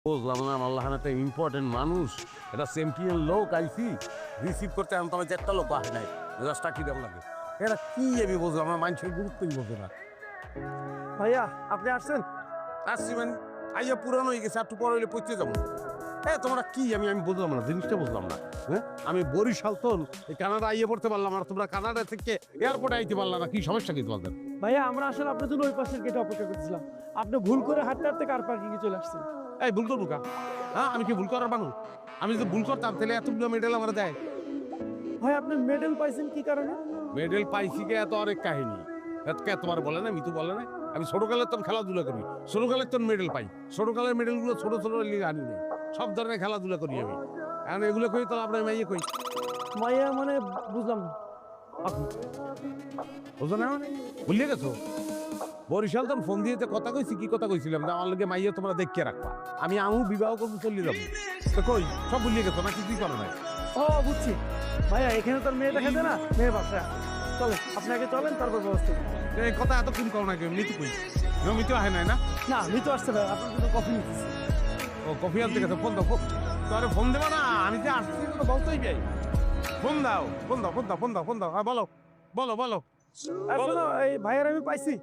বুঝলাম না আল্লাহ একটা ইম্পর্টেন্ট মানুষ, এটা চ্যাম্পিয়ন লোক আইসি রিসিভ করতে আমি তোমার একটা লোক আসে নাই, মেজাজটা কি দেওয়া লাগে। এটা কি আমি বুঝলাম না, মানুষের গুরুত্বই বোঝে না। ভাইয়া আপনি আসছেন? আসছি মানে আইয়া পুরানো হয়ে গেছে, একটু পরে হইলে পৌঁছে যাবো। হ্যাঁ তোমরা কি আমি বুঝলাম না, জিনিসটা বুঝলাম না। হ্যাঁ আমি বরিশাল তো এই কানাডা আইয়ে পড়তে পারলাম, আর তোমরা কানাডা থেকে এয়ারপোর্টে আইতে পারলাম না, কি সমস্যা কি তোমাদের? ভাইয়া আমরা আসলে আপনার জন্য ওই পাশের গেটে অপেক্ষা করছিলাম, আপনি ভুল করে হাঁটতে হাঁটতে কার পার্কিং এ চলে আসছেন। এই ভুল করবো কা? হ্যাঁ আমি কি ভুল করার মানুষ? আমি যদি ভুল করতাম তাহলে এতগুলো মেডেল আমার দেয়। ভাই আপনি মেডেল পাইছেন কি কারণে? মেডেল পাইছি কে এত অনেক কাহিনী, কে তোমার বলে না, মিতু বলে না। আমি ছোটকালের তো খেলাধুলা করি, ছোটকালের তো মেডেল পাই, ছোটকালের মেডেলগুলো ছোট ছোট লিগে আনি নেই, সব ধরনের খেলাধুলা করি আমি। কারণ এগুলো করি তো আপনার মাইয়ে কই মাইয়া মানে বুঝলাম না। বুঝো না মানে ভুলিয়ে গেছো? বরিশাল তখন ফোন দিয়ে কথা কইছি, কি কথা কইছিলাম না আমার লগে মাইয়ে তোমরা দেখে রাখবা, আমি আমু বিবাহ করবো চলে যাবো। তো কই সব ভুলিয়ে গেছো না, কিছুই করো নাই? ও বুঝছি ভাইয়া, এখানে তোর মেয়ে দেখা যায় না, মেয়ে বাসা চলে, আপনাকে চলেন তারপর ব্যবস্থা করবো। এই কথা এতক্ষণ করো না কেউ, মিতু কই? মিতু আহে নাই না? না আমি তো আসছে না, আপনার জন্য কফি নিতেছি। ও কফি আনতে গেছে, ফোন দাও। তোরে ফোন দেবো না, আমি যে আসছি তো বলতেই যাই। ফোন দাও। হ্যাঁ বলো বলো। আর শোনো, এই ভাইয়ার আমি পাইছি।